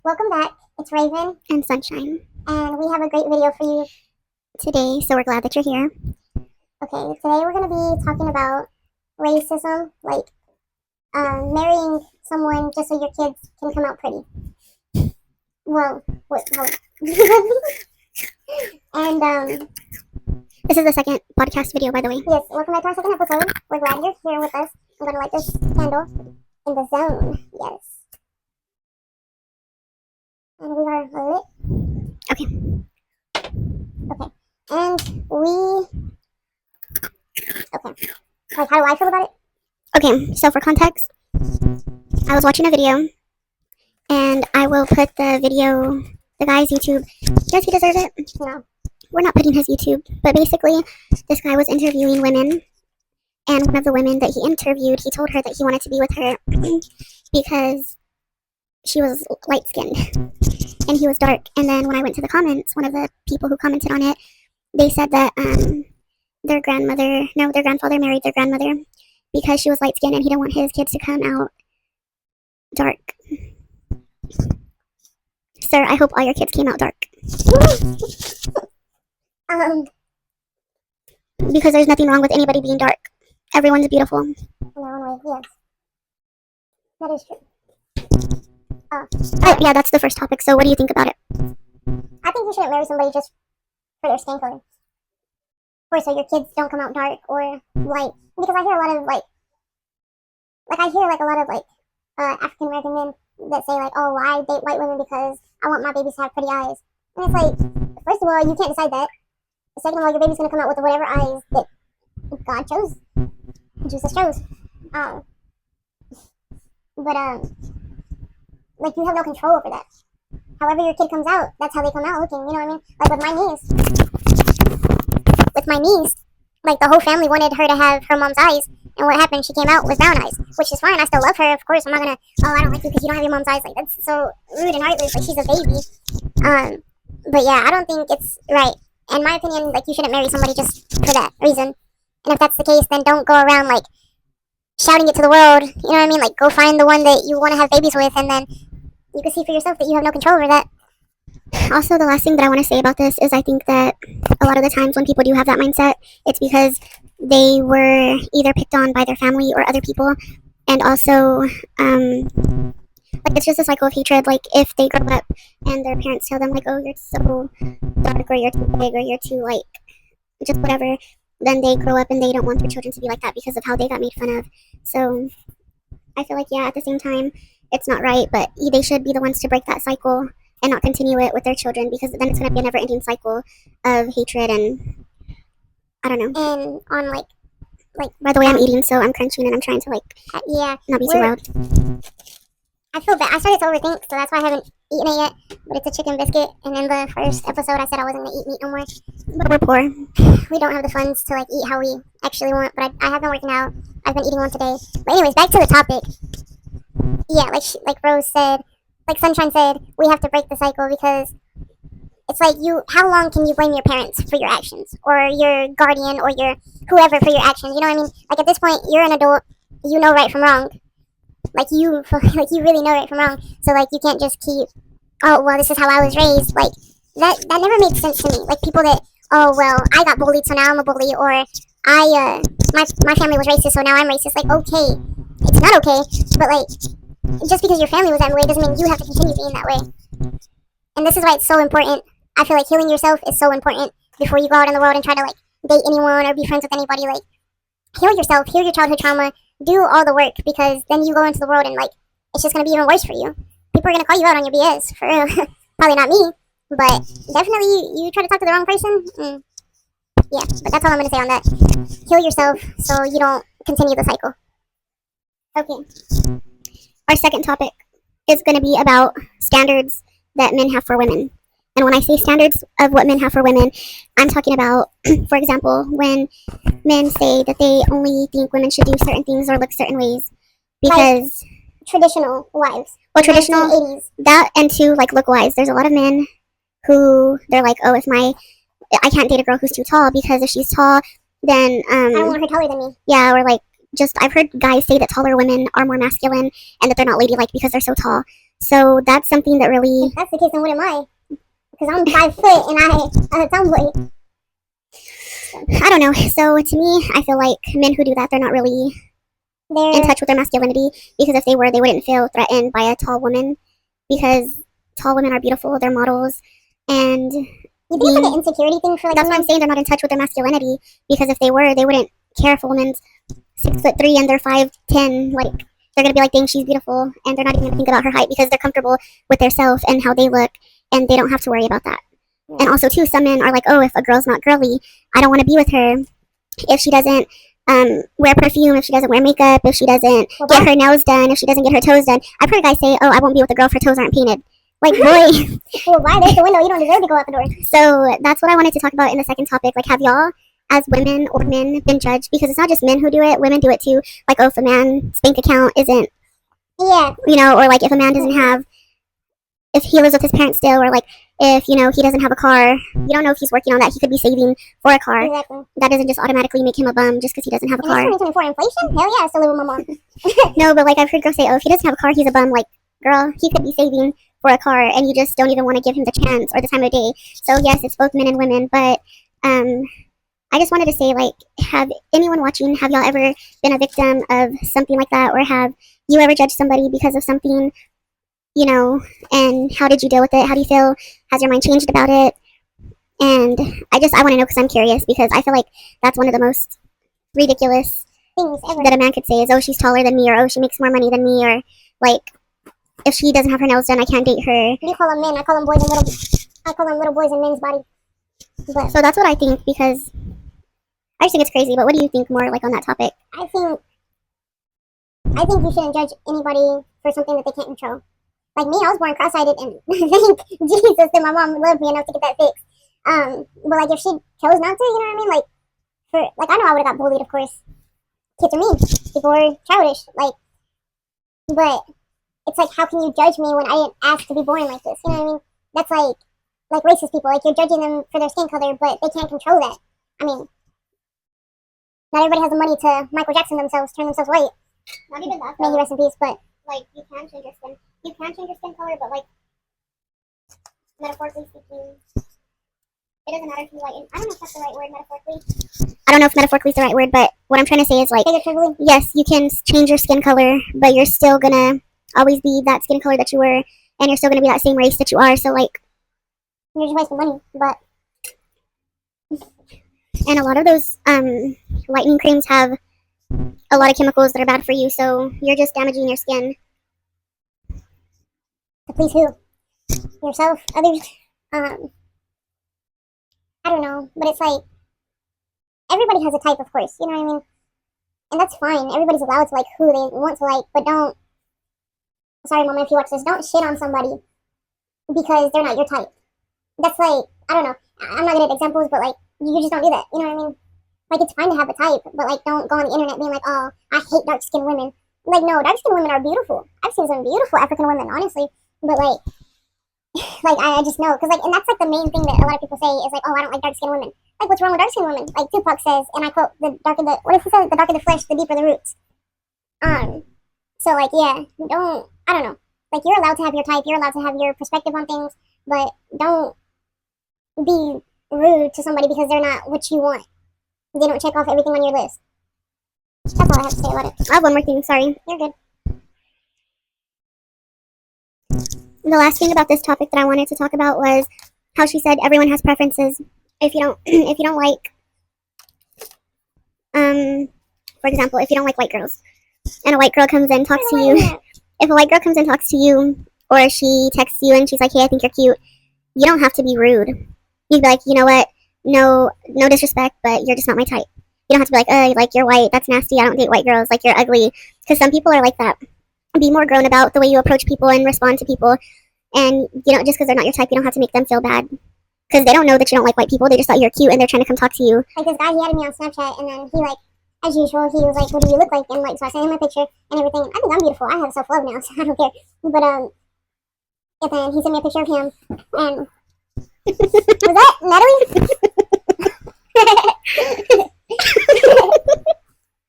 Welcome back. It's Raven and Sunshine and we have a great video for you today, so we're glad that you're here. Okay, today we're going to be talking about racism, like marrying someone just so your kids can come out pretty. Well, and This is the second podcast video, by the way. yes, welcome back to our second episode. We're glad you're here with us. I'm going to light this candle in the zone. Yes. And we are lit. Okay. And okay. Like, how do I feel about it? Okay, so for context, I was watching a video, and I will put the guy's YouTube. Does he deserve it? No. We're not putting his YouTube, but basically, this guy was interviewing women, and one of the women that he interviewed, he told her that he wanted to be with her because she was light-skinned, and he was dark. And then when I went to the comments, one of the people who commented on it, they said that their grandfather married their grandmother because she was light-skinned, and he didn't want his kids to come out dark. Sir, I hope all your kids came out dark. Because there's nothing wrong with anybody being dark. Everyone's beautiful. In their own way, yes. That is true. Yeah, that's the first topic. So what do you think about it? I think you shouldn't marry somebody just for their skin color. Or so your kids don't come out dark or light. Because I hear a lot of African American men that say like, oh, I date white women because I want my babies to have pretty eyes. And it's like, first of all, you can't decide that. Second of all, your baby's gonna come out with whatever eyes that God chose. Jesus chose. Like, you have no control over that. However your kid comes out, that's how they come out looking, you know what I mean? Like with my niece, like the whole family wanted her to have her mom's eyes, and what happened, she came out with brown eyes, which is fine, I still love her, of course, I'm not gonna, oh, I don't like you because you don't have your mom's eyes, like, that's so rude and heartless, like, she's a baby. But yeah, I don't think it's right. In my opinion, like, you shouldn't marry somebody just for that reason, and if that's the case, then don't go around, like, shouting it to the world, you know what I mean? Like, go find the one that you want to have babies with, and then you can see for yourself that you have no control over that. Also, the last thing that I want to say about this is I think that a lot of the times when people do have that mindset, it's because they were either picked on by their family or other people, and also, like, it's just a cycle of hatred. Like, if they grow up and their parents tell them, like, oh, you're so dark, or you're too big, or you're too, like, just whatever, then they grow up and they don't want their children to be like that because of how they got made fun of. So, I feel like, yeah, at the same time, it's not right, but they should be the ones to break that cycle and not continue it with their children, because then it's going to be a never-ending cycle of hatred, and I don't know. And on, like, by the way, I'm eating, so I'm crunching, and I'm trying to, like, not be too loud. I feel bad. I started to overthink, so that's why I haven't eaten it yet. But it's a chicken biscuit, and in the first episode, I said I wasn't going to eat meat no more. But we're poor. We don't have the funds to, like, eat how we actually want, but I have been working out. I've been eating one today. But anyways, back to the topic. Yeah, like Rose said, like Sunshine said, we have to break the cycle, because it's like, how long can you blame your parents for your actions, or your guardian, or your whoever for your actions, you know what I mean? Like, at this point, you're an adult, you know right from wrong. Like, you really know right from wrong, so, like, you can't just keep, oh, well, this is how I was raised, like, that never made sense to me. Like, people that, oh, well, I got bullied, so now I'm a bully, or my family was racist, so now I'm racist. Like, okay, it's not okay, but, like, just because your family was that way doesn't mean you have to continue being that way. And this is why it's so important. I feel like healing yourself is so important before you go out in the world and try to, like, date anyone or be friends with anybody. Like, heal yourself, heal your childhood trauma, do all the work, because then you go into the world and, like, it's just going to be even worse for you. People are going to call you out on your BS, for real. Probably not me, but definitely you try to talk to the wrong person. Yeah, but that's all I'm going to say on that. Heal yourself so you don't continue the cycle. Okay. Our second topic is going to be about standards that men have for women. And when I say standards of what men have for women, I'm talking about, for example, when men say that they only think women should do certain things or look certain ways. Because like traditional wives. Well, traditional, 1980s. That, and too, like, look-wise. There's a lot of men who, they're like, oh, I can't date a girl who's too tall, because if she's tall, then, I don't want her taller than me. Yeah, or, like, I've heard guys say that taller women are more masculine and that they're not ladylike because they're so tall. So that's something that really, If that's the case, then what am I? Because I'm 5 foot and I'm a tomboy. I don't know. So to me, I feel like men who do that, they're not really in They're touch with their masculinity, because if they were, they wouldn't feel threatened by a tall woman, because tall women are beautiful, they're models, and you think it's like an insecurity thing for like that's why I'm saying they're not in touch with their masculinity, because if they were, they wouldn't care if a woman's 6'3" and they're 5'10". Like, they're gonna be like, dang, she's beautiful, and they're not even gonna think about her height because they're comfortable with their self and how they look, and they don't have to worry about that. Yeah. And also too, some men are like, oh, if a girl's not girly, I don't want to be with her if she doesn't wear perfume, if she doesn't wear makeup, if she doesn't get her nails done, if she doesn't get her toes done. I've heard guys say, oh, I won't be with a girl if her toes aren't painted. Like, boy. Well, why? There's the window. You don't deserve to go out the door. So that's what I wanted to talk about in the second topic. Like, have y'all, as women or men, been judged? Because it's not just men who do it, women do it too. Like, oh, if a man's bank account isn't, Yeah. you know, or like if a man doesn't have, if he lives with his parents still, or like if, you know, he doesn't have a car, you don't know if he's working on that. He could be saving for a car. Exactly. That doesn't just automatically make him a bum just because he doesn't have a And car. it's 2024 inflation? Hell yeah, I still live with my mom. No, but like I've heard girls say, oh, if he doesn't have a car, he's a bum. Like, girl, he could be saving for a car, and you just don't even want to give him the chance or the time of day. So yes, it's both men and women, but I just wanted to say, like, have anyone watching, have y'all ever been a victim of something like that, or have you ever judged somebody because of something, you know, and how did you deal with it? How do you feel? Has your mind changed about it? And I want to know, because I'm curious, because I feel like that's one of the most ridiculous Things ever. that a man could say is, oh, she's taller than me, or oh, she makes more money than me, or like, if she doesn't have her nails done, I can't date her. You call them men, I call them boys and little. I call them little boys in men's body. But So that's what I think, because I just think it's crazy. But what do you think more, like, on that topic? I think you shouldn't judge anybody for something that they can't control. Like me, I was born cross-eyed, and thank Jesus that my mom loved me enough to get that fixed. But like if she chose not to, you know what I mean? Like I know I would have got bullied, of course. Kids are mean. People are childish. Like, but it's like, how can you judge me when I didn't ask to be born like this? You know what I mean? That's like racist people. Like, you're judging them for their skin color, but they can't control that. I mean, not everybody has the money to Michael Jackson themselves, turn themselves white. Not even that. May he rest in peace. But Like, you can change your skin. You can change your skin color, but like, metaphorically speaking, it doesn't matter if you like. I don't know if that's the right word, metaphorically. I don't know if metaphorically is the right word, but what I'm trying to say is, like, figuratively, yes, you can change your skin color, but you're still gonna always be that skin color that you were, and you're still gonna be that same race that you are. So like, you're just wasting money. But and a lot of those lightening creams have a lot of chemicals that are bad for you, so you're just damaging your skin. to please who? Yourself? Others? I don't know. But it's like, everybody has a type, of course. You know what I mean? And that's fine. Everybody's allowed to like who they want to like, but don't. Sorry, Mama, if you watch this, don't shit on somebody because they're not your type. That's like, I don't know. I'm not good at examples, but like, you just don't do that. You know what I mean? Like, it's fine to have a type, but like, don't go on the internet being like, oh, I hate dark skinned women. Like, no, dark skinned women are beautiful. I've seen some beautiful African women, honestly. But like, I just know, because like, and that's like the main thing that a lot of people say is like, oh, I don't like dark skinned women. Like, what's wrong with dark skinned women? Like Tupac says, and I quote, the darker the, what if he said, the darker the flesh, the deeper the roots. So like, yeah, don't, I don't know. Like, you're allowed to have your type, you're allowed to have your perspective on things, but don't be rude to somebody because they're not what you want. They don't check off everything on your list. That's all I have to say about it. I have one more thing. Sorry. You're good. The last thing about this topic that I wanted to talk about was how she said everyone has preferences. If you don't, if you don't like, for example, if you don't like white girls, and a white girl comes in and talks to you, if a white girl comes and talks to you, or she texts you and she's like, hey, I think you're cute, you don't have to be rude. You can be like, you know what, no disrespect, but you're just not my type. You don't have to be like, you're white, that's nasty, I don't date white girls, like, you're ugly. Because some people are like that. Be more grown about the way you approach people and respond to people. And, you know, just because they're not your type, you don't have to make them feel bad. Because they don't know that you don't like white people, they just thought you're cute and they're trying to come talk to you. Like, this guy, he added me on Snapchat, and then he, like, as usual, he was like, what do you look like? And, like, so I sent him a picture and everything. I think I'm beautiful. I have self-love now, so I don't care. But, and then he sent me a picture of him, and was that Natalie?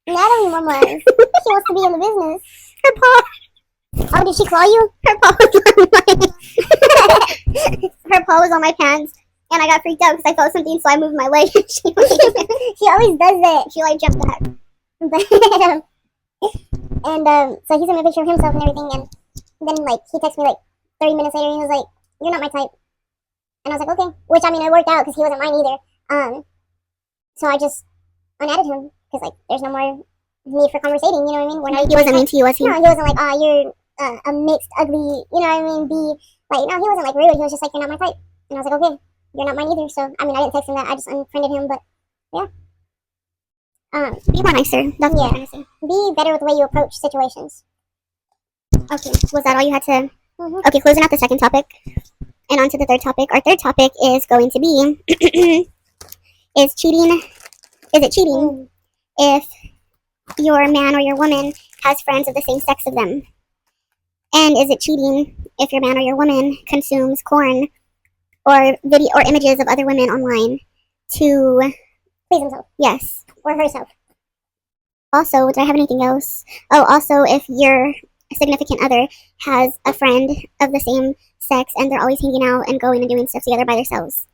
Natalie, Mama. She wants to be in the business. Her paw. Oh, did she claw you? Her paw was on her paw was on my pants, and I got freaked out because I felt something, so I moved my leg. She always does that. She like jumped back. So he sent me a picture of himself and everything, and then like he texted me like 30 minutes later, and he was like, "You're not my type," and I was like, "Okay," which I mean it worked out because he wasn't mine either. So I just unadded him because like there's no more need for conversating. You know what I mean? We're not. He wasn't mean to you, was he? No, he wasn't like, "Ah, you're a mixed, ugly." You know what I mean? Like, no, he wasn't like rude. He was just like, "You're not my type," and I was like, "Okay, you're not mine either." So I mean, I didn't text him that. I just unfriended him, but yeah. Be more nicer. That's what I'm trying to say. Be better with the way you approach situations. Okay, was that all you had to? Mm-hmm. Okay, closing out the second topic, and on to the third topic. Our third topic is going to be: is cheating? Is it cheating if your man or your woman has friends of the same sex of them? And is it cheating if your man or your woman consumes porn or video or images of other women online to Please himself. Yes. Or herself. Also, do I have anything else? Oh, also, if your significant other has a friend of the same sex and they're always hanging out and going and doing stuff together by themselves.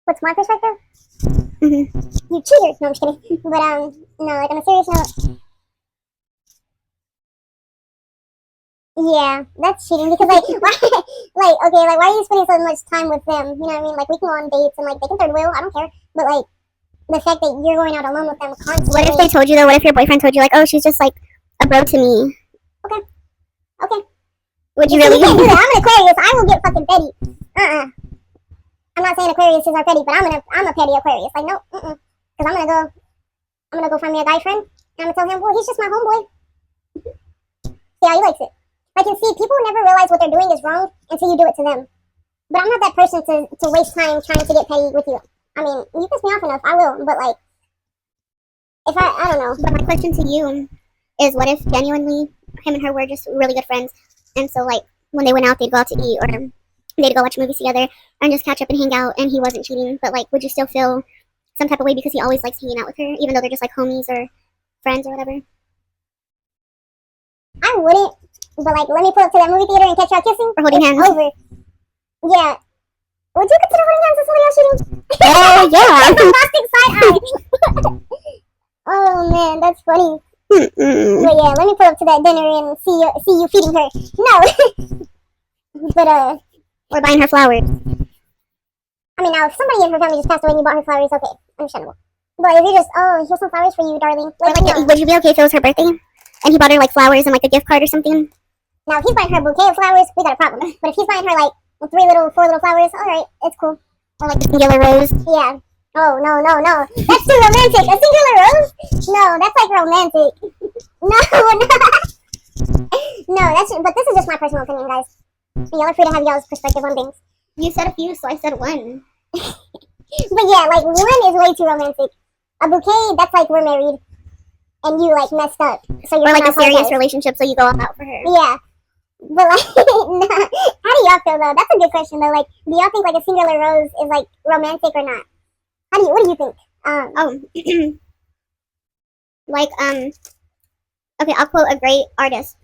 What's my perspective? Mm-hmm. You cheater. No, I'm just kidding. But no, like on a serious note, yeah, that's cheating because like, why, like, okay, like, why are you spending so much time with them? You know what I mean? Like, we can go on dates and like they can third wheel. I don't care. But like, the fact that you're going out alone with them constantly. What if they told you though? What if your boyfriend told you like, oh, she's just like a bro to me? Okay. Would you You really? can't do that. I'm an Aquarius. I will get fucking petty. I'm not saying Aquarius are petty, but I'm a petty Aquarius. Like, no, because I'm gonna go find me a guy friend, and I'm gonna tell him, well, he's just my homeboy. See how he likes it. Like, you see, people never realize what they're doing is wrong until you do it to them. But I'm not that person to waste time trying to get petty with you. I mean, you piss me off enough, I will. But like, if I don't know. But my question to you is, what if genuinely him and her were just really good friends, and so like when they went out, they'd go out to eat or they'd go watch movies together and just catch up and hang out, and he wasn't cheating, but like, would you still feel some type of way because he always likes hanging out with her, even though they're just like homies or friends or whatever? I wouldn't, but like, let me pull up to that movie theater and catch y'all kissing. Or holding hands. Over. Yeah. Would you consider holding hands with somebody else shooting? Oh yeah. Bombastic side eye. Oh man, that's funny. But yeah, let me pull up to that dinner and see you feeding her. No. But or buying her flowers. I mean, now if somebody in her family just passed away and you bought her flowers, okay, understandable. But if you're just, oh, here's some flowers for you, darling. Like, no. Would you be okay if it was her birthday and he bought her like flowers and like a gift card or something? Now if he's buying her a bouquet of flowers, we got a problem. But if he's buying her like 4 little flowers, all right, it's cool. Or like a singular rose. Yeah. Oh no. That's too romantic. A singular rose? No, that's like romantic. No. No, but this is just my personal opinion, guys. Y'all are free to have y'all's perspective on things. You said a few, so I said one. But yeah, like, one is way too romantic. A bouquet, that's like we're married and you like messed up, so you're or like a serious relationship, so you go all out for her. Yeah. But like, how do y'all feel though? That's a good question though. Like, do y'all think like a singular rose is like romantic or not? What do you think? Like, okay, I'll quote a great artist.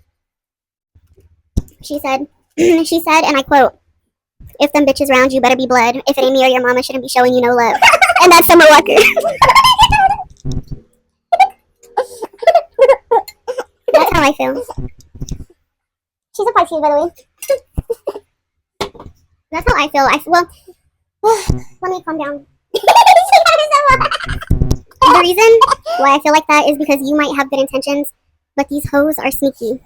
She said, and I quote, "If them bitches round you, better be blood. If it ain't me or your mama, shouldn't be showing you no love." And that's Summer Walker. That's how I feel. She's a Pisces, by the way. That's how I feel. Well, let me calm down. The reason why I feel like that is because you might have good intentions, but these hoes are sneaky.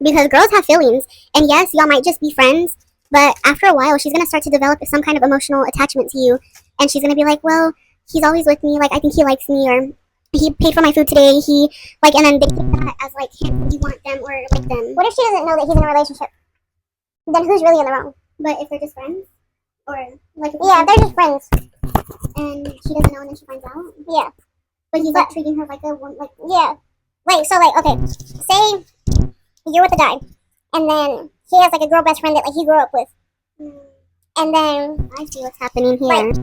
Because girls have feelings, and yes, y'all might just be friends, but after a while, she's going to start to develop some kind of emotional attachment to you, and she's going to be like, well, he's always with me, like, I think he likes me, or he paid for my food today, and then they take that as, like, him, you want them, or like them. What if she doesn't know that he's in a relationship? Then who's really in the wrong? But if they're just friends? Or, like... Yeah, they're just friends. And she doesn't know, and then she finds out? Yeah. But he's, like, treating her like a one, like... Yeah. Wait, so, like, okay, say you're with a guy, and then he has, like, a girl best friend that, like, he grew up with. And then... I see what's happening here. Like,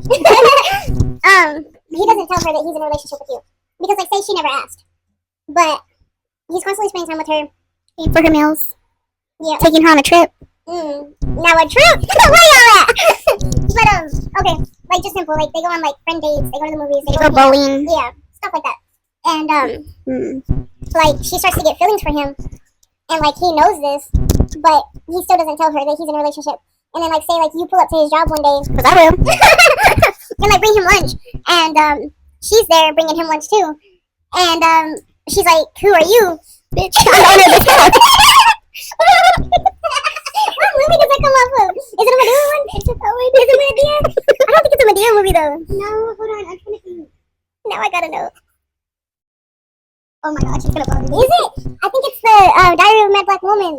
he doesn't tell her that he's in a relationship with you. Because, like, say she never asked. but he's constantly spending time with her. Paying for her meals. Yeah. Taking her on a trip. Now a trip? Where y'all at? But okay, like just simple. Like they go on like friend dates. They go to the movies. They go bowling. Yeah, stuff like that. And like she starts to get feelings for him, and like he knows this, but he still doesn't tell her that he's in a relationship. And then like say like you pull up to his job one day, Cause I will. and like bring him lunch, and she's there bringing him lunch too, and she's like, "Who are you, bitch?" I'm the owner of this house. What movie does that come off of? Is it a Medea one? Is it Medea? I don't think it's a Medea movie though. No, hold on. I'm trying to think. Now I gotta know. Oh my gosh, it's gonna bother me. Is it? I think it's the Diary of a Mad Black Woman.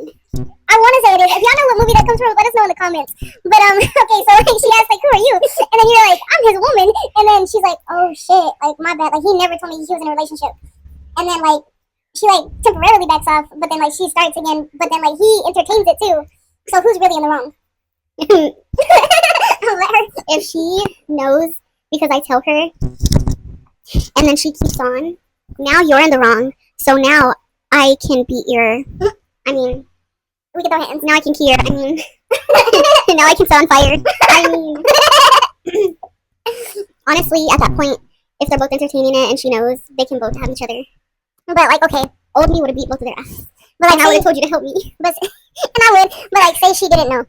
I want to say it is. If y'all know what movie that comes from, let us know in the comments. But okay, so like she asks like, "Who are you?" And then you're like, "I'm his woman." And then she's like, "Oh shit, like my bad. Like he never told me he was in a relationship." And then like she like temporarily backs off, but then like she starts again. But then like he entertains it too. So who's really in the wrong? If she knows because I tell her, and then she keeps on, now you're in the wrong. So now I can beat your. I mean, we can throw hands. now I can hear. I mean, now I can sound fired. I mean, honestly, at that point, if they're both entertaining it and she knows, they can both have each other. But like, okay, Old me would have beat both of their asses. but like, And I would have told you to help me. but and I would, but like, say she didn't know.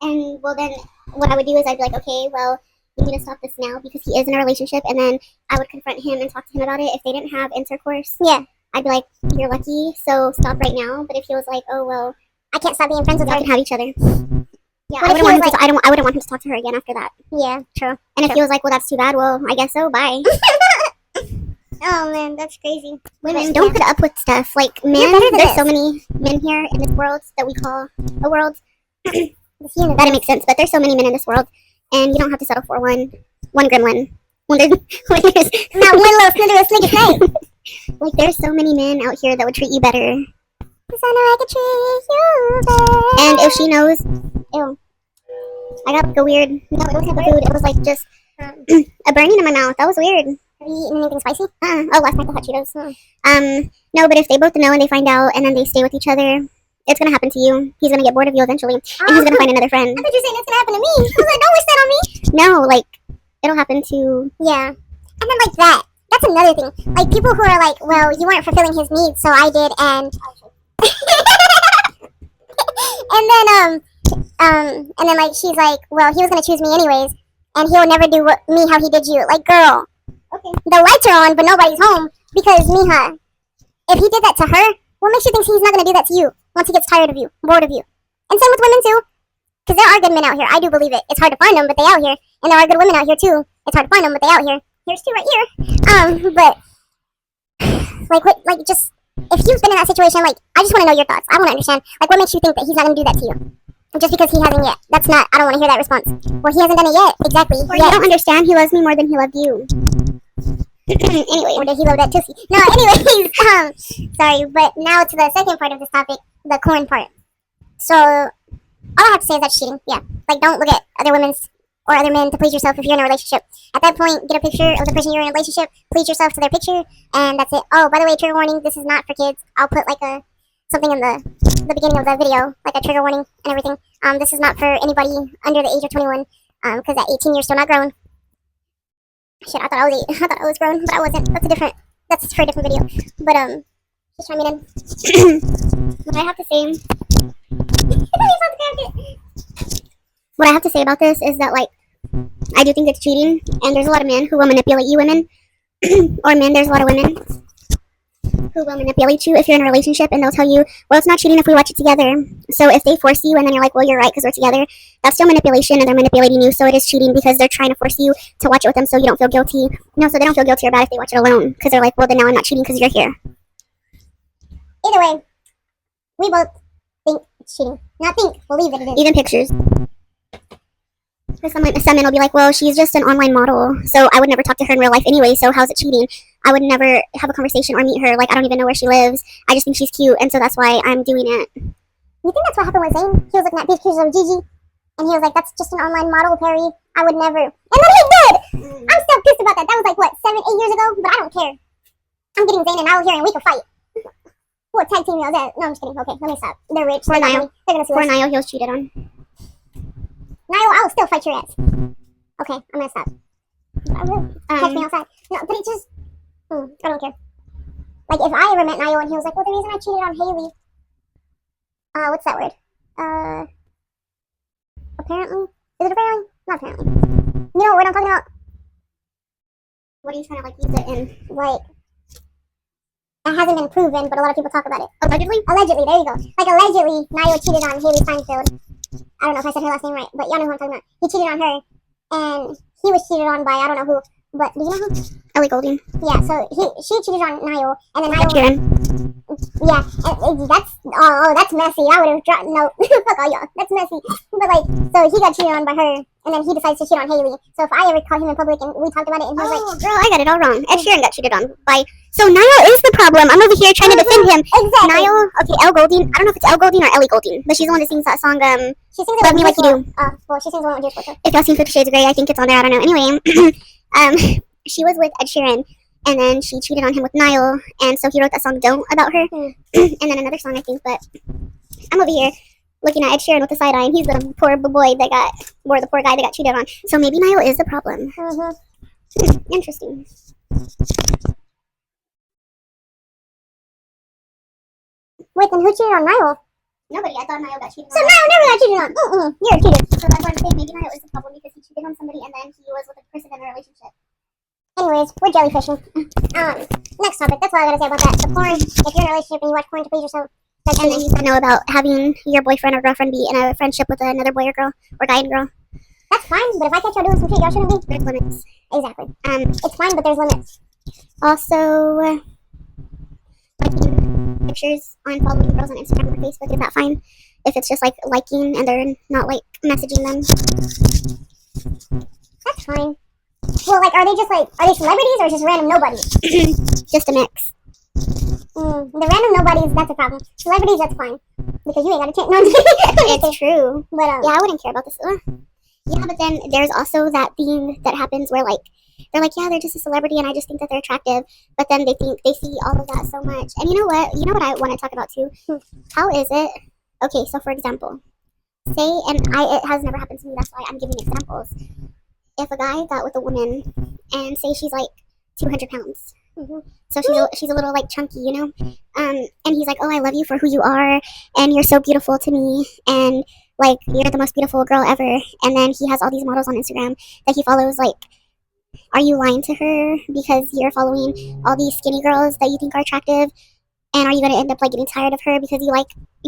And well, then what I would do is I'd be like, okay, well, you need to stop this now because he is in a relationship. And then I would confront him and talk to him about it. If they didn't have intercourse, Yeah, I'd be like, you're lucky, so stop right now. But if he was like, oh well, I can't stop being friends with y'all her. can have each other. Yeah, What I if wouldn't he want him was to. I wouldn't want him to talk to her again after that. Yeah, true. And if he was like, well, that's too bad. Well, I guess so. Bye. Oh man, that's crazy. Women, don't put up with stuff. Like men, better than there's this. so many men here in this world that we call a world. This That universe. makes sense. But there's so many men in this world, and you don't have to settle for one gremlin. When there's Not one little slither of sneaky snake. like there's so many men out here that would treat you better. 'Cause I know I could treat you better. And if she knows, ew, I got like a weird. No, it wasn't the food. It was like just a burning in my mouth. That was weird. Have you eaten anything spicy? Oh, last night the hot Cheetos. No, but if they both know and they find out and then they stay with each other, it's gonna happen to you. He's gonna get bored of you eventually, and he's gonna find another friend. I thought you were saying it's gonna happen to me. I was like, don't wish that on me. No, like it'll happen to. Yeah. And then like that. That's another thing. Like people who are like, well, you weren't fulfilling his needs, so I did, and and then like she's like, well, he was gonna choose me anyways, and he'll never do me how he did you. Like, girl, Okay. the lights are on, but nobody's home because Mija, if he did that to her, what makes you think he's not gonna do that to you once he gets tired of you, bored of you? And same with women too, because there are good men out here. I do believe it. It's hard to find them, but they out here, and there are good women out here too. It's hard to find them, but they out here. Here's two right here. But like, what, like, just if you've been in that situation, like, I just want to know your thoughts. I want to understand, like, what makes you think that he's not gonna do that to you? Just because he hasn't yet. That's not. I don't want to hear that response. Well, he hasn't done it yet. Exactly. Or you don't understand. He loves me more than he loved you. Anyway, Or did he love that too? No. Anyways, sorry, but now to the second part of this topic, the corn part. So all I have to say is that's cheating. Yeah. Like, don't look at other women's or other men to please yourself if you're in a relationship. At that point, get a picture of the person you're in a relationship, please yourself to their picture, and that's it. Oh, by the way, trigger warning, this is not for kids. I'll put like something in the beginning of the video, like a trigger warning and everything. This is not for anybody under the age of 21, because at 18 you're still not grown. Shit, I thought I was grown, but I wasn't. That's for a different video. But just chime in. what I have to say. What I have to say about this is that, like, I do think it's cheating, and there's a lot of men who will manipulate you women, or men, there's a lot of women who will manipulate you if you're in a relationship, and they'll tell you, well, it's not cheating if we watch it together. So if they force you, and then you're like, well, you're right, because we're together, that's still manipulation, and they're manipulating you, so it is cheating because they're trying to force you to watch it with them so you don't feel guilty. No, so they don't feel guilty or bad if they watch it alone, because they're like, well, then now I'm not cheating because you're here. Either way, we both think it's cheating. Not think, believe that it is. Even pictures. Some men will be like, well, she's just an online model, so I would never talk to her in real life anyway, so how's it cheating? I would never have a conversation or meet her. Like, I don't even know where she lives. I just think she's cute, and so that's why I'm doing it. You think that's what happened with Zayn? He was looking at pictures of Gigi, and he was like, that's just an online model, Perry. I would never. And then he did! I'm still pissed about that. That was like, what, 7, 8 years ago? But I don't care. I'm getting Zayn and Niall here and we can fight. We'll tag team y'all. No, I'm just kidding. Okay, let me stop. They're rich. Poor Niall. They're gonna sue Poor us. Niall, he was cheated on. Niall, I will still fight your ass. Okay, I'm gonna stop. Catch me outside. No, but it just... I don't care. Like, if I ever met Niall and he was like, well, the reason I cheated on Haley... what's that word? Apparently? Is it apparently? Not apparently. You know what word I'm talking about? What are you trying to, like, use it in? Like... It hasn't been proven, but a lot of people talk about it. Allegedly? Allegedly, there you go. Like, allegedly, Niall cheated on Haley Steinfeld. I don't know if I said her last name right, but y'all know who I'm talking about. He cheated on her, and he was cheated on by, I don't know who, but do you know who? Ellie Goulding. Yeah, so she cheated on Niall, and then Niall... Kieran. Yeah, that's messy. I would have dropped... No, fuck all y'all. That's messy. But, like, so he got cheated on by her, and then he decides to cheat on Haley. So if I ever caught him in public and we talked about it, and he was like... Girl, I got it all wrong. Ed Sheeran got cheated on by... So Niall is the problem. I'm over here trying to defend him. Exactly. Niall, okay, Elle Goulding. I don't know if it's Elle Goulding or Ellie Goulding, but she's the one that sings that song, She sings it Love with Me Like You Do. Well, she sings the one with Juice WRLD. If y'all seen 50 Shades of Grey, I think it's on there. I don't know. Anyway, she was with Ed Sheeran, and then she cheated on him with Niall, and so he wrote that song Don't about her, and then another song, I think, but I'm over here looking at Ed Sheeran with the side eye, and he's the poor boy that got, or the poor guy that got cheated on. So maybe Niall is the problem. Interesting. Wait, then who cheated on Niall? Nobody. I thought Niall got cheated on. So Niall never got cheated on. You're cheated. So that's why I'm saying maybe Niall is the problem because he cheated on somebody and then he was with a person in a relationship. Anyways, we're jellyfishing. Next topic. That's all I gotta say about that. The porn. If you're in a relationship and you watch porn to please yourself, that's And then you said no about having your boyfriend or girlfriend be in a friendship with another boy or girl or guy and girl. That's fine, but if I catch y'all doing some shit y'all shouldn't be, There's limits. exactly. It's fine, but there's limits. Also, liking pictures on following girls on Instagram or Facebook, is that fine? If it's just like liking and they're not like messaging them. That's fine. Well, like, are they celebrities or just random nobodies? Just a mix. The random nobodies, that's a problem. Celebrities, that's fine. Because you ain't got a chance. No, I'm just kidding. It's true. But, Yeah, I wouldn't care about this. Yeah, but then there's also that thing that happens where like they're like, yeah, they're just a celebrity and I just think that they're attractive. But then they think they see all of that so much. And you know what? You know what I want to talk about too? How is it? Okay, so for example, say, and it has never happened to me, that's why I'm giving examples. If a guy got with a woman and say she's like 200 pounds. So she's a little like chunky, you know? And he's like, oh, I love you for who you are and you're so beautiful to me and like you're the most beautiful girl ever. And then he has all these models on Instagram that he follows. Like, are you lying to her because you're following all these skinny girls that you think are attractive? And are you going to end up like getting tired of her because you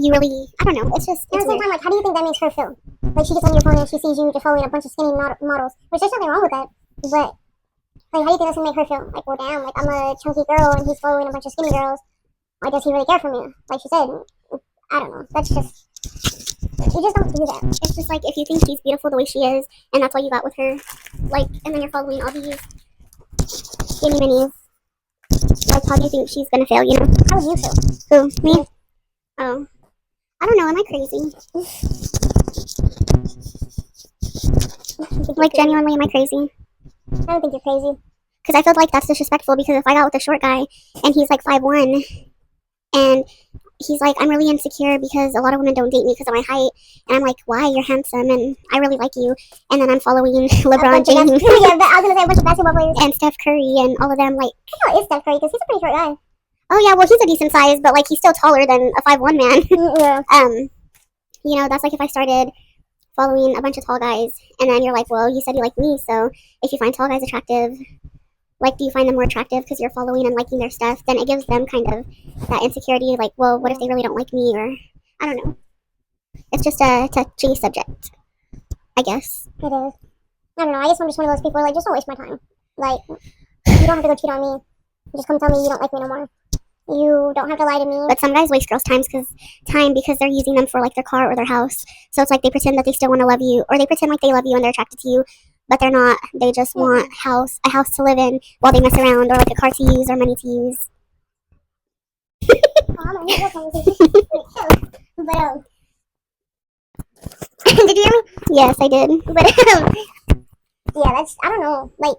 really, I don't know, it's just, at the same time, like, how do you think that makes her feel? Like, she gets on your phone and she sees you just following a bunch of skinny models, which there's nothing wrong with that, but, like, how do you think that's going to make her feel? Like, well, damn, like, I'm a chunky girl and he's following a bunch of skinny girls. Like, does he really care for me? Like she said, I don't know, that's just, you just don't do that. It's just like, if you think she's beautiful the way she is, and that's why you got with her, like, and then you're following all these skinny minis, like, how do you think she's gonna feel, you know? How would you feel? Who? Me? Oh. I don't know, am I crazy? Like, genuinely, am I crazy? I don't think you're crazy. Because I feel like that's disrespectful, because if I got with a short guy, and he's like 5'1", and he's like, I'm really insecure because a lot of women don't date me because of my height. And I'm like, why? You're handsome and I really like you. And then I'm following LeBron James. Yeah, I was going to say a bunch of basketball players. And Steph Curry and all of them. Like, I know it's Steph Curry because he's a pretty short guy. Oh, yeah, well, he's a decent size, but like he's still taller than a 5'1" man. Yeah. You know, that's like if I started following a bunch of tall guys and then you're like, well, you said you like me. So if you find tall guys attractive, like, do you find them more attractive because you're following and liking their stuff? Then it gives them kind of that insecurity, like, well, what if they really don't like me? Or, I don't know. It's just a touchy subject, I guess. It is. I don't know. I guess I'm just one of those people, like, just don't waste my time. Like, you don't have to go cheat on me. Just come tell me you don't like me no more. You don't have to lie to me. But some guys waste girls' because they're using them for, like, their car or their house. So it's like they pretend that they still want to love you, or they pretend like they love you and they're attracted to you. But they're not. They just want a house to live in while they mess around, or like a car to use, or money to use. But, did you hear me? Yes, I did. But, yeah, that's, I don't know. Like,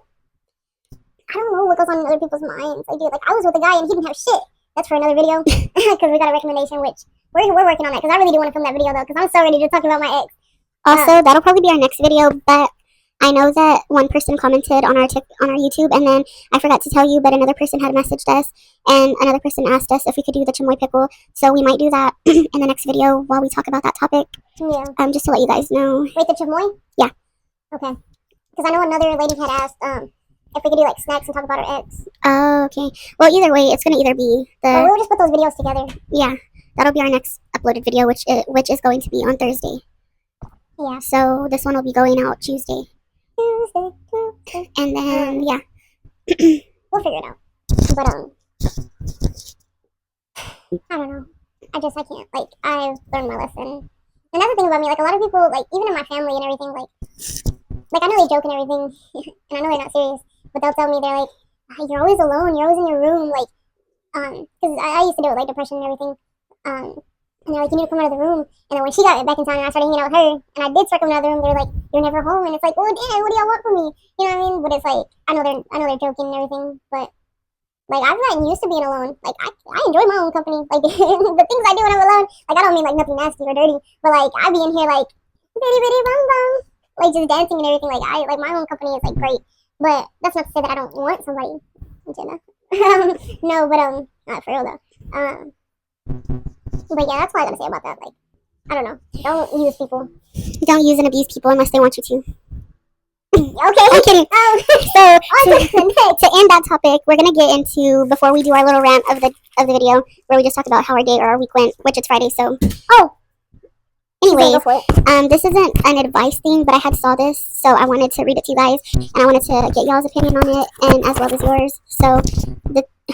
I don't know what goes on in other people's minds. Like, dude, like I was with a guy and he didn't have shit. That's for another video because we got a recommendation, which we're working on that because I really do want to film that video though because I'm so ready to talk about my ex. Also, that'll probably be our next video, but I know that one person commented on our YouTube, and then I forgot to tell you, but another person had messaged us, and another person asked us if we could do the chamoy pickle. So we might do that in the next video while we talk about that topic. Yeah. Just to let you guys know. Wait, the chamoy? Yeah. Okay. Because I know another lady had asked if we could do like snacks and talk about our ex. Oh, okay. Well, either way, it's gonna either be Well, we'll just put those videos together. Yeah, that'll be our next uploaded video, which is going to be on Thursday. Yeah. So this one will be going out Tuesday. Tuesday. And then yeah. We'll figure it out. But I don't know. I can't. Like, I've learned my lesson. Another thing about me, like a lot of people, like even in my family and everything, like I know they joke and everything, and I know they're not serious, but they'll tell me they're like, you're always alone, you're always in your room, like, because I used to deal with like depression and everything, and they're like, you need to come out of the room. And then when she got back in town and I started hanging out with her, and I did start coming out of the room, they're like, you're never home, and it's like, well, damn, what do y'all want from me? You know what I mean? But it's like, I know they're joking and everything, but like I've gotten used to being alone. Like I enjoy my own company. Like the things I do when I'm alone, like I don't mean like nothing nasty or dirty, but like I be in here like bitty bitty bum bum, like just dancing and everything. Like I like my own company is like great, but that's not to say that I don't want somebody, Jenna. No, but not for real though. But yeah, that's all I gotta say about that. Like I don't know, don't use people. Don't use and abuse people unless they want you to. Okay, I'm kidding. So to end that topic, we're gonna get into, before we do our little rant of the video where we just talk about how our day or our week went, which it's Friday. So anyway, this isn't an advice thing, but I had saw this, so I wanted to read it to you guys, and I wanted to get y'all's opinion on it, and as well as yours. So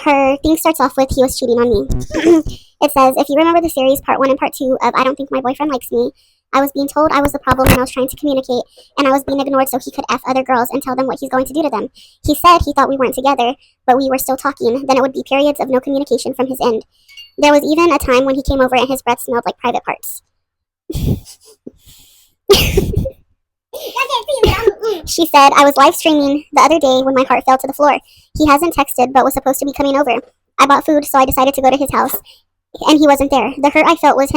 her thing starts off with, he was cheating on me. It says, if you remember the series part 1 and part 2 of I Don't Think My Boyfriend Likes Me, I was being told I was the problem and I was trying to communicate, and I was being ignored so he could F other girls and tell them what he's going to do to them. He said he thought we weren't together, but we were still talking. Then it would be periods of no communication from his end. There was even a time when he came over and his breath smelled like private parts. She said, I was live streaming the other day when my heart fell to the floor. He hasn't texted but was supposed to be coming over. I bought food, so I decided to go to his house, and he wasn't there. The hurt I felt was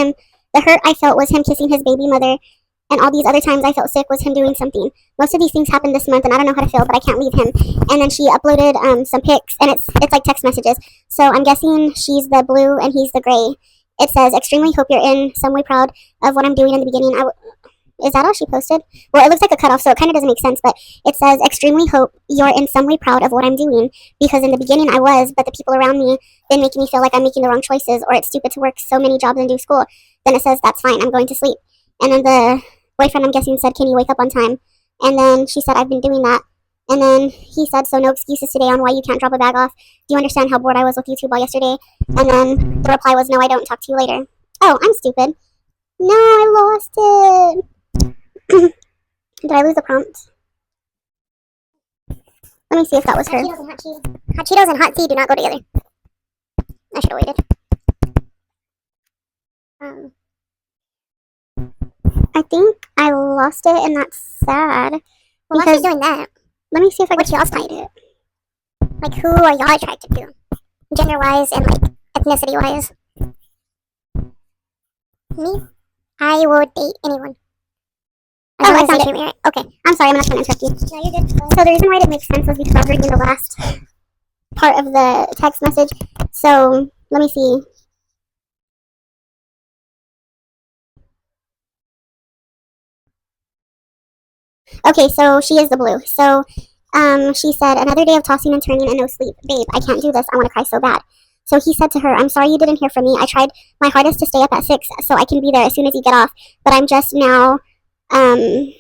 him kissing his baby mother, and all these other times I felt sick was him doing something. Most of these things happened this month, and I don't know how to feel, but I can't leave him. And then she uploaded some pics, and it's like text messages. So I'm guessing she's the blue and he's the gray. It says, extremely hope you're in some way proud of what I'm doing in the beginning. Is that all she posted? Well, it looks like a cutoff, so it kind of doesn't make sense, but it says, extremely hope you're in some way proud of what I'm doing, because in the beginning I was, but the people around me been making me feel like I'm making the wrong choices, or it's stupid to work so many jobs and do school. Then it says, that's fine, I'm going to sleep. And then the boyfriend, I'm guessing, said, can you wake up on time? And then she said, I've been doing that. And then he said, so no excuses today on why you can't drop a bag off. Do you understand how bored I was with YouTube all yesterday? And then the reply was, no, I don't. Talk to you later. Oh, I'm stupid. No, I lost it. Did I lose the prompt? Let me see if that was her. Hot Cheetos and hot tea do not go together. I should have waited. I think I lost it, and that's sad. Well, why are you doing that? Let me see if I can find it. Like, who are y'all attracted to? Gender-wise and, like, ethnicity-wise? Me? I would date anyone. Oh, I found it. Right? Okay. I'm sorry, I'm not trying to interrupt you. No, you're good. So the reason why it makes sense was because I was reading the last part of the text message. So let me see. Okay, so she is the blue. So she said, another day of tossing and turning and no sleep. Babe, I can't do this. I want to cry so bad. So he said to her, I'm sorry you didn't hear from me. I tried my hardest to stay up at 6 so I can be there as soon as you get off. But I'm just now, I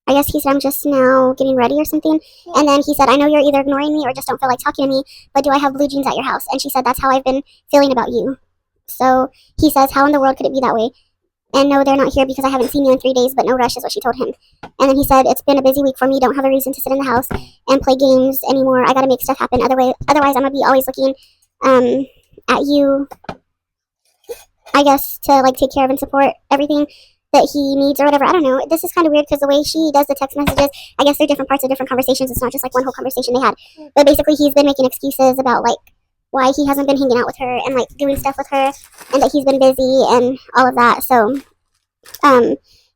guess he said, I'm just now getting ready or something. Yeah. And then he said, I know you're either ignoring me or just don't feel like talking to me, but do I have blue jeans at your house? And she said, that's how I've been feeling about you. So he says, how in the world could it be that way? And no, they're not here because I haven't seen you in 3 days, but no rush is what she told him. And then he said, it's been a busy week for me. Don't have a reason to sit in the house and play games anymore. I got to make stuff happen. Otherwise, I'm going to be always looking at you, I guess, to like take care of and support everything that he needs or whatever. I don't know. This is kind of weird because the way she does the text messages, I guess they're different parts of different conversations. It's not just like one whole conversation they had. But basically, he's been making excuses about like why he hasn't been hanging out with her and like doing stuff with her, and that he's been busy and all of that. So,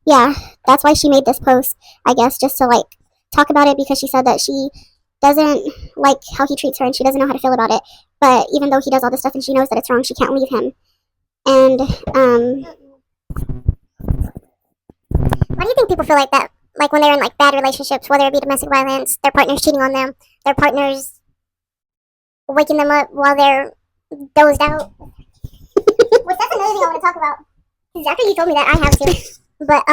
yeah, that's why she made this post, I guess, just to like talk about it, because she said that she doesn't like how he treats her and she doesn't know how to feel about it. But even though he does all this stuff and she knows that it's wrong, she can't leave him. And why do you think people feel like that? Like when they're in like bad relationships, whether it be domestic violence, their partner's cheating on them, their partner's waking them up while they're dozed out. Which that's another thing I want to talk about. Because after you told me that, I have to. But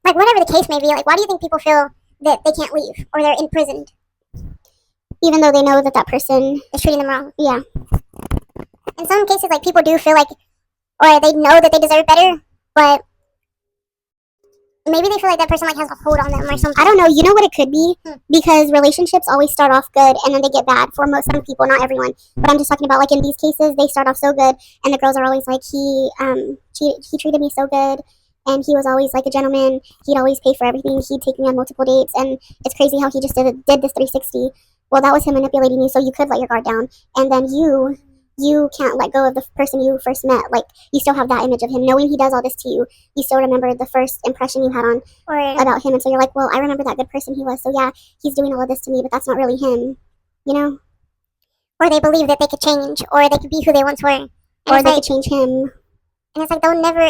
like whatever the case may be, like why do you think people feel that they can't leave or they're imprisoned, even though they know that that person is treating them wrong? Yeah. In some cases, like people do feel like, or they know that they deserve better, but maybe they feel like that person like has a hold on them or something. I don't know. You know what it could be? Because relationships always start off good and then they get bad for some people, not everyone. But I'm just talking about like in these cases, they start off so good and the girls are always like, he treated me so good and he was always like a gentleman. He'd always pay for everything. He'd take me on multiple dates, and it's crazy how he just did this 360. Well, that was him manipulating you, so you could let your guard down, and then you can't let go of the person you first met. Like, you still have that image of him. Knowing he does all this to you, you still remember the first impression you had on about him. And so you're like, well, I remember that good person he was. So yeah, he's doing all of this to me, but that's not really him, you know? Or they believe that they could change, or they could be who they once were. And or they could change him. And it's like, they were never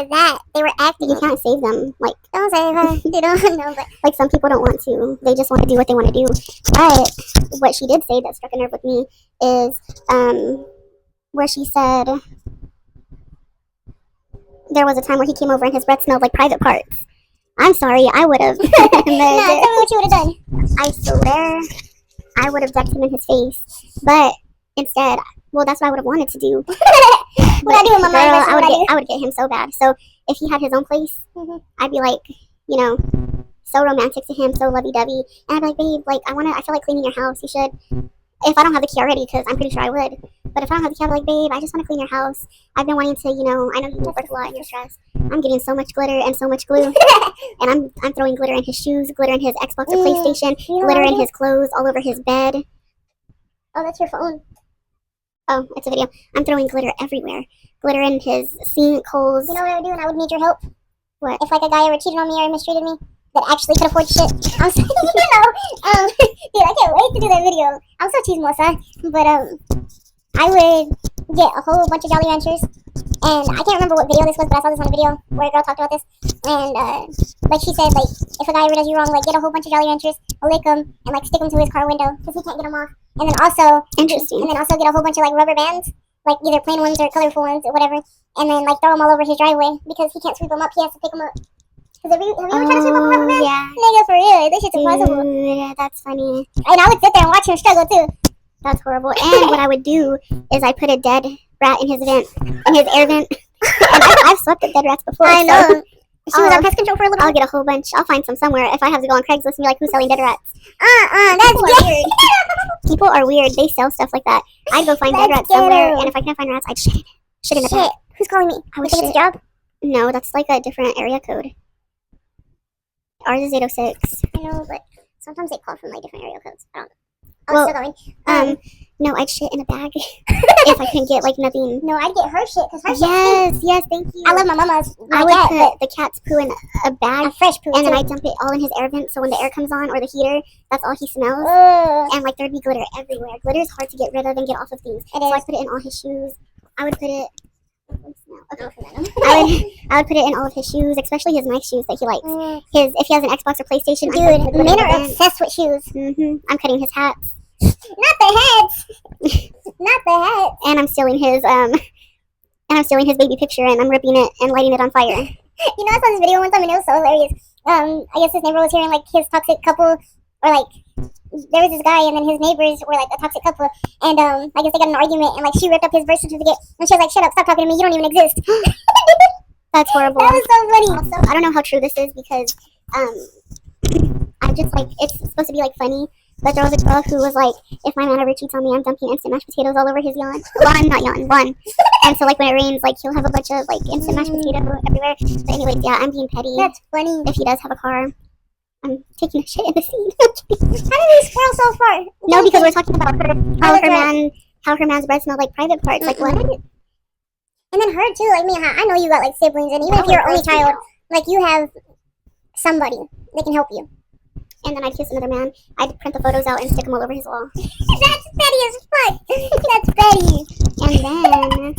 that. They were acting. You can't save them. Like, don't save her. You don't know, but like some people don't want to. They just want to do what they want to do. But what she did say that struck a nerve with me is, where she said there was a time where he came over and his breath smelled like private parts. I'm sorry, I would have. No, tell me what you would have done. I swear, I would have ducked him in his face. But instead, well, that's what I would have wanted to do. What I do in my mind, I would get him so bad. So if he had his own place, I'd be like, you know, so romantic to him, so lovey-dovey, and I'd be like, babe, like I feel like cleaning your house. You should. If I don't have the key already, because I'm pretty sure I would. But if I don't have the key, I'd be like, babe, I just want to clean your house. I've been wanting to, you know, I know you work a lot and you're stressed. I'm getting so much glitter and so much glue. And I'm throwing glitter in his shoes, glitter in his Xbox or PlayStation, glitter in his clothes, all over his bed. Oh, that's your phone. Oh, it's a video. I'm throwing glitter everywhere. Glitter in his sink holes. You know what I would do, and I would need your help? What? If like a guy ever cheated on me or mistreated me, that actually could afford shit. I'm so, you know, dude, I can't wait to do that video. I'm so chismosa, but I would get a whole bunch of Jolly Ranchers, and I can't remember what video this was, but I saw this on a video where a girl talked about this, and like she said, like if a guy ever does you wrong, like get a whole bunch of Jolly Ranchers, lick them, and like stick them to his car window because he can't get them off, and then also Interesting. and then also get a whole bunch of like rubber bands, like either plain ones or colorful ones or whatever, and then like throw them all over his driveway because he can't sweep them up, he has to pick them up. Have you ever tried to sweep up a rubber band? Yeah. Nigga, for real, this shit's impossible. Dude, that's funny. And I would sit there and watch him struggle too. That's horrible. And what I would do is I put a dead rat in his vent, in his air vent. And I've swept up dead rats before. I know. So She was on pest control for a little I'll bit. get a whole bunch. I'll find some somewhere. If I have to go on Craigslist and be like, who's selling dead rats? That's weird. People are weird. They sell stuff like that. I'd go find dead rats somewhere, and if I can't find rats, I'd shit in a bag. Who's calling me? I would think it's a shit. job? No, that's like a different area code. Ours is 806. I know, but sometimes they call from like different area codes. I don't know. Well, Still going. No, I'd shit in a bag if I couldn't get like nothing. No, I'd get her shit because her shit. Yes, thank you. I love my mama's. I would put the cat's poo in a bag, a fresh poo. and then I dump it all in his air vent, so when the air comes on or the heater, that's all he smells. And like there'd be glitter everywhere. Glitter is hard to get rid of and get off of things. So I put it in all his shoes. I would put it. Okay. I would put it in all of his shoes, especially his nice shoes that he likes. If he has an Xbox or PlayStation, Dude, men are obsessed with shoes. I'm cutting his hats. Not the hats. Not the hats. And I'm stealing his baby picture and I'm ripping it and lighting it on fire. You know, I saw this video one time and it was so hilarious. I guess his neighbor was hearing like his toxic couple, or like there was this guy and then his neighbors were like a toxic couple, and I guess they got in an argument and like she ripped up his birth certificate and she was like, "Shut up, stop talking to me, you don't even exist." That's horrible. That was so funny. Also, I don't know how true this is because I just like, it's supposed to be like funny, But there was a girl who was like, if my man ever cheats on me, I'm dumping instant mashed potatoes all over his lawn. Lawn. And so like when it rains, like he'll have a bunch of like instant mashed potato everywhere. But anyways, yeah, I'm being petty. That's funny. If he does have a car, I'm taking a shit in the seat. How did we squirrel so far? No, because we're talking about how her man's bread smelled like private parts. Like what? And then her too, like me, I know you got like siblings, and even if you're only child, like you have somebody that can help you. And then I'd kiss another man. I'd print the photos out and stick them all over his wall. That's petty as fuck. That's petty. And then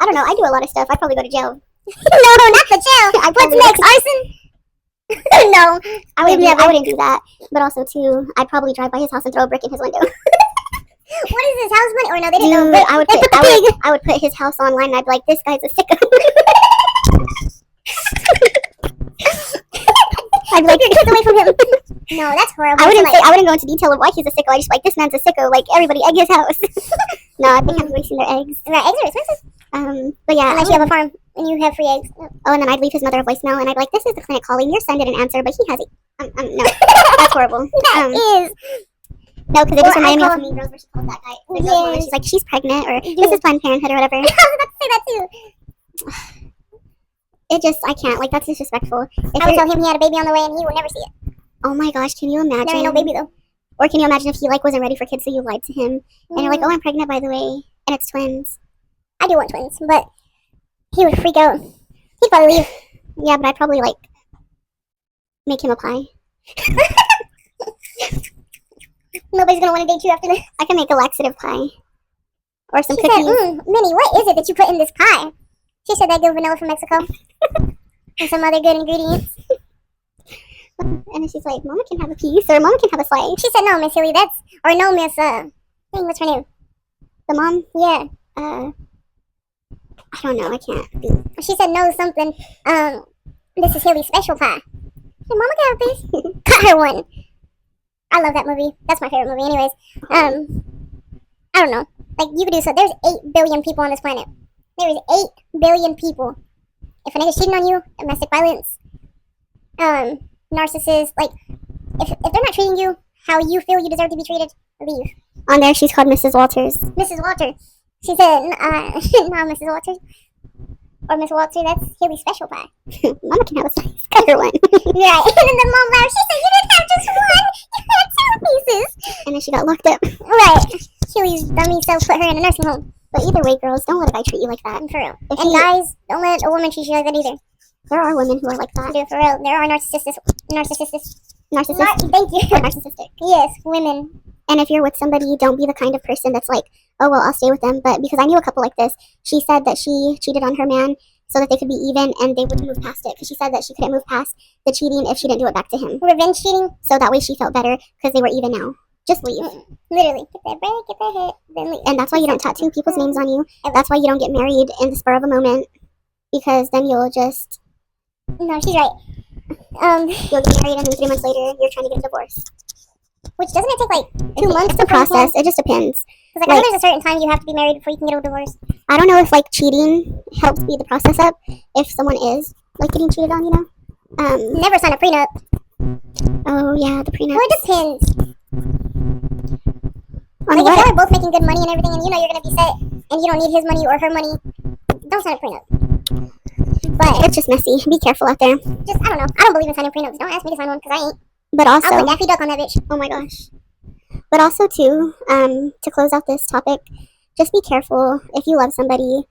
I don't know. I do a lot of stuff. I'd probably go to jail. No, not the jail. What's next? Arson? No, I wouldn't do that. But also too, I'd probably drive by his house and throw a brick in his window. What is this house money? Or no, they didn't know. Dude, I would put his house online. And I'd be like, this guy's a sicko. I'd be like, get away from him. No, that's horrible. I wouldn't go into detail of why he's a sicko. I just like, this man's a sicko. Like everybody egg his house. No, I think I'm wasting their eggs. Right, eggs are expensive. But yeah. Unless you have a farm and you have free eggs. Oh, and then I'd leave his mother a voicemail, and I'd be like, this is the clinic calling. Your son didn't answer, but he has it. No, that's horrible. That is. No, because it just reminded me of Mean Girls where she called that guy. Yeah. She's like, she's pregnant, or this is Planned Parenthood, or whatever. I was about to say that too. I can't. Like, that's disrespectful. I would tell him he had a baby on the way, and he would never see it. Oh my gosh, can you imagine? There ain't no baby though. Or can you imagine if he like wasn't ready for kids, so you lied to him, and you're like, oh, I'm pregnant by the way, and it's twins. I do want twins, but he would freak out. He'd probably leave. Yeah, but I'd probably like make him a pie. Nobody's gonna want to date you after this. I can make a laxative pie. Or some She cookies. said, Minnie, what is it that you put in this pie? She said that good vanilla from Mexico. And some other good ingredients. And then she's like, Mama can have a piece, or Mama can have a slice. She said, no, Miss Hilly, or no, Miss, what's her name? The mom? Yeah. I don't know, I can't. She said, no, something, this is Hilly's special pie. She said, Mama can have a piece. Cut her one. I love that movie. That's my favorite movie. Anyways, I don't know. Like, you could do so. There's 8 billion people on this planet. There is 8 billion people. If a nigga's cheating on you, domestic violence, narcissists, like, if they're not treating you how you feel you deserve to be treated, leave. On there, she's called Mrs. Walters. Mrs. Walter. She said, not Mrs. Walters. Or Miss Walter, that's Hilly's special pie. Mama can have a slice. Cut her one. Right. And then the mom laughed. She said, you didn't have just one. You had 2 pieces. And then she got locked up. Right. Hilly's dummy self put her in a nursing home. But either way, girls, don't let a guy treat you like that. For real. And guys, don't let a woman treat you like that either. There are women who are like that. Dude, for real. There are narcissistic. Thank you. Or narcissistic. Yes, women. And if you're with somebody, don't be the kind of person that's like, oh, well, I'll stay with them. But because I knew a couple like this, she said that she cheated on her man so that they could be even and they would move past it. Because she said that she couldn't move past the cheating if she didn't do it back to him. Revenge cheating? So that way she felt better because they were even now. Just leave. Literally. Get that break, get that hit, then leave. And that's why you don't tattoo people's names on you. That's why you don't get married in the spur of a moment. Because then you'll just... No, she's right. You'll get married and then 3 months later, you're trying to get a divorce. Which doesn't it take like 2 months? It's a process. It just depends. Because I know there's a certain time you have to be married before you can get a divorce. I don't know if like cheating helps speed the process up. If someone is like getting cheated on, you know. Never sign a prenup. Oh yeah, the prenup. Well, it depends. On like what? if y'all are both making good money and everything, and you know you're gonna be set, and you don't need his money or her money, don't sign a prenup. But it's just messy. Be careful out there. Just I don't know. I don't believe in signing prenups. Don't ask me to sign one because I ain't. But also, I'll put Daffy Duck on that bitch. Oh my gosh. But also too, to close out this topic, just be careful if you love somebody.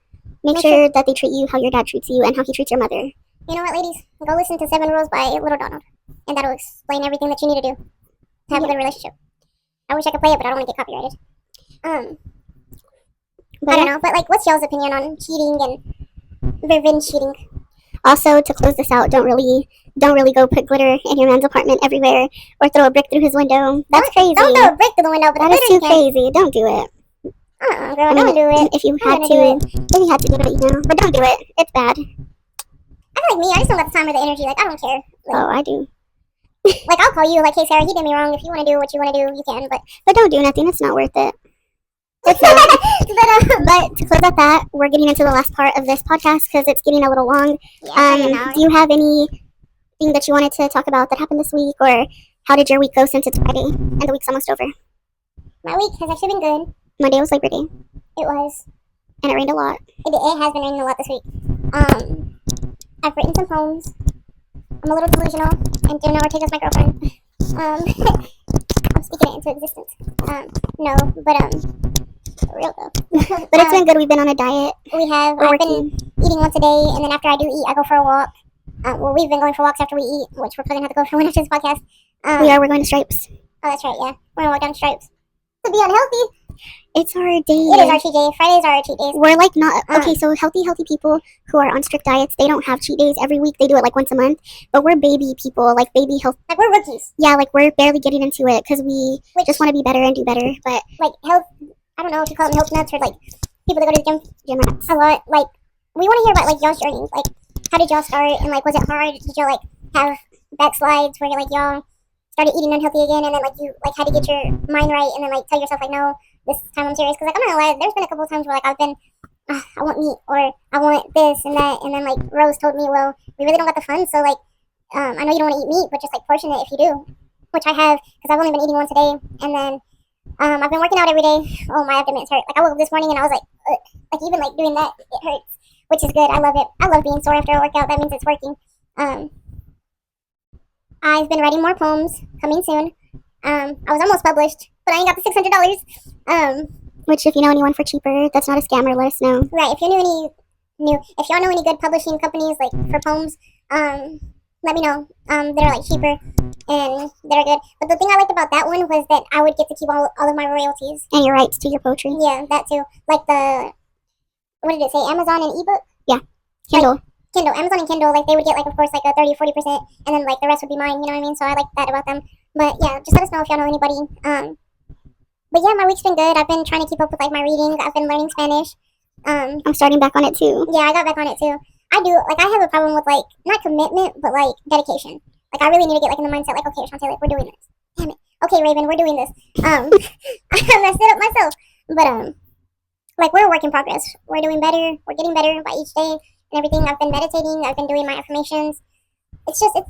Make sure that they treat you how your dad treats you and how he treats your mother. You know what, ladies? Go listen to 7 Rules by Little Donald, and that'll explain everything that you need to do to have a good relationship. I wish I could play it, but I don't want to get copyrighted. I don't know, but like, what's y'all's opinion on cheating and revenge cheating? Also, to close this out, don't really go put glitter in your man's apartment everywhere or throw a brick through his window. That's crazy. Don't throw a brick through the window, but that is too crazy. Don't do it. Girl, don't do it. If you had to do it, you know. But don't do it. It's bad. I feel like me. I just don't got the time or the energy. Like, I don't care. Like, oh, I do. Like, I'll call you. Like, hey, Sarah, he did me wrong. If you want to do what you want to do, you can. But don't do nothing. It's not worth it. It's not. But to close out that, we're getting into the last part of this podcast because it's getting a little long. Yeah, do you have anything that you wanted to talk about that happened this week or how did your week go since it's Friday and the week's almost over? My week has actually been good. Monday was Labor Day. It was. And it rained a lot. It has been raining a lot this week. I've written some poems. I'm a little delusional and do not take as my girlfriend. I'm speaking it into existence. No, but for real though. But it's been good. We've been on a diet. I've been eating once a day, and then after I do eat, I go for a walk. We've been going for walks after we eat, which we're probably gonna have to go for one after this podcast. We're going to Stripes. Oh, that's right, yeah. We're gonna walk down Stripes. To be unhealthy. It's our day. It is our cheat day. Fridays are our cheat days. We're like not okay. So healthy people who are on strict diets, they don't have cheat days every week. They do it like once a month. But we're baby people, like baby health. Like we're rookies. Yeah, like we're barely getting into it because we just want to be better and do better. But like health, I don't know if you call them health nuts or like people that go to the gym rats. A lot. Like we want to hear about like y'all's journey. Like how did y'all start and like was it hard? Did y'all like have backslides where like y'all started eating unhealthy again and then like you like had to get your mind right and then like tell yourself like no, this time I'm serious? Because like I'm not gonna lie, there's been a couple of times where like I've been I want meat or I want this and that, and then like Rose told me, well, we really don't got the funds, so like I know you don't want to eat meat, but just like portion it if you do, which I have because I've only been eating once a day, and then I've been working out every day. Oh, my abdomen's hurt. Like I woke up this morning and I was like ugh. Like even like doing that it hurts, which is good. I love it. I love being sore after a workout. That means it's working. I've been writing more poems coming soon. I was almost published, but I ain't got the $600. Which, if you know anyone for cheaper, that's not a scammer, let us know. Right. If if y'all know any good publishing companies like for poems, let me know. They're like cheaper and they're good. But the thing I liked about that one was that I would get to keep all of my royalties and your rights to your poetry. Yeah, that too. Like what did it say? Amazon and ebook. Yeah, Kindle. Kindle, Amazon and Kindle, like they would get like of course like a 30 or 40%, and then like the rest would be mine. You know what I mean? So I like that about them. But yeah, just let us know if y'all know anybody. But yeah, my week's been good. I've been trying to keep up with like my reading. I've been learning Spanish. I'm starting back on it too. Yeah, I got back on it too. I do like I have a problem with like not commitment, but like dedication. Like I really need to get like in the mindset like okay, Shantae, like we're doing this. Damn it. Okay, Raven, we're doing this. I messed it up myself, but like we're a work in progress. We're doing better. We're getting better by each day and everything. I've been meditating. I've been doing my affirmations. It's just it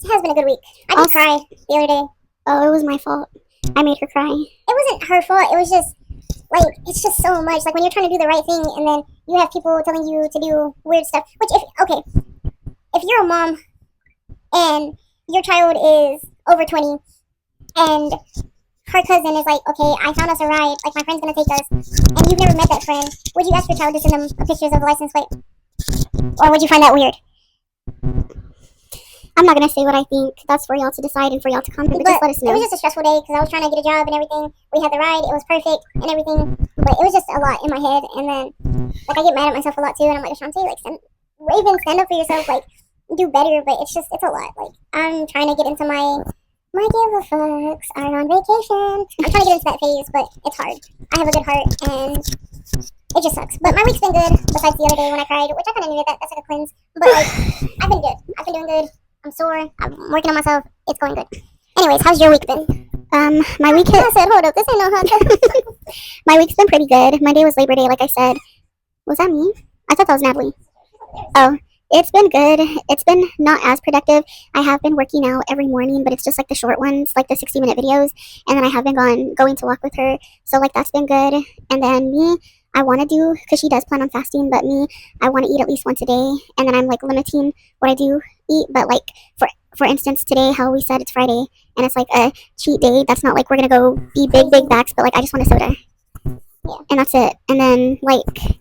has been a good week. I did cry the other day. Oh, it was my fault. I made her cry. It wasn't her fault. It was just like it's just so much. Like when you're trying to do the right thing and then you have people telling you to do weird stuff. Which if you're a mom and your child is over 20 and her cousin is like, okay, I found us a ride, like my friend's gonna take us, and you've never met that friend, would you ask your child to send them pictures of the license plate? Or would you find that weird? I'm not gonna say what I think. That's for y'all to decide and for y'all to comment, but just let us know. It was just a stressful day because I was trying to get a job and everything. We had the ride, it was perfect and everything, but it was just a lot in my head, and then like I get mad at myself a lot too, and I'm like, Ashanti, like Raven, stand up for yourself, like do better, but it's a lot. Like I'm trying to get into my give a fucks are on vacation. I'm trying to get into that phase, but it's hard. I have a good heart, and it just sucks. But my week's been good, besides the other day when I cried, which I kind of needed that. That's like a cleanse. But, like, I've been good. I've been doing good. I'm sore. I'm working on myself. It's going good. Anyways, how's your week been? My week I said, hold up. This ain't no hot My week's been pretty good. Monday was Labor Day, like I said. Was that me? I thought that was Natalie. Oh. It's been good. It's been not as productive. I have been working out every morning, but it's just like the short ones, like the 60-minute videos. And then I have been going to walk with her. So like that's been good. And then me, I want to do, because she does plan on fasting, but me, I want to eat at least once a day. And then I'm like limiting what I do eat. But like for instance, today, how we said it's Friday and it's like a cheat day. That's not like we're going to go be big backs, but like I just want a soda. Yeah. And that's it. And then like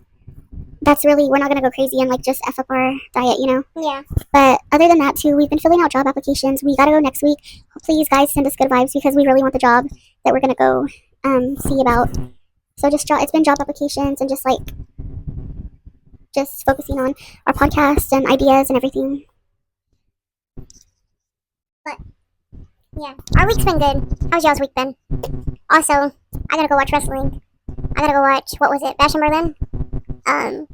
that's really, we're not going to go crazy and like just F up our diet, you know? Yeah. But other than that too, we've been filling out job applications. We got to go next week. Please guys send us good vibes because we really want the job that we're going to go see about. So it's been job applications and just focusing on our podcast and ideas and everything. But yeah, our week's been good. How's y'all's week been? Also, I got to go watch wrestling. I got to go watch, what was it, Bash in Berlin? And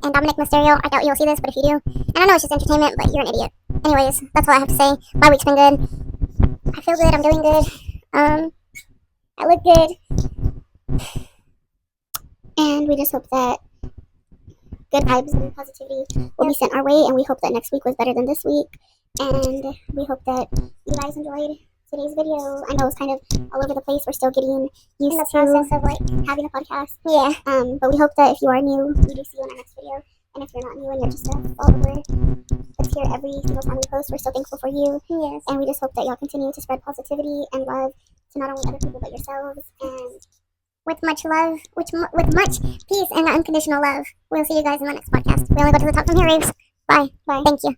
Dominic Mysterio. I doubt you'll see this, but if you do, and I know it's just entertainment, but you're an idiot. Anyways, that's all I have to say. My week's been good. I feel good. I'm doing good. I look good. And we just hope that good vibes and positivity will be sent our way, and we hope that next week was better than this week. And we hope that you guys enjoyed today's video. I know it's kind of all over the place. We're still getting used In the to process of like, having a podcast. yeah. But we hope that if you are new, we do see you in our next video. And if you're not new and you're just a follower that's here every single time we post, we're so thankful for you. Yes. And we just hope that y'all continue to spread positivity and love to not only other people but yourselves. And With much love, with much peace and unconditional love. We'll see you guys in the next podcast. We only go to the top from here, Reeves. Bye. bye. Thank you.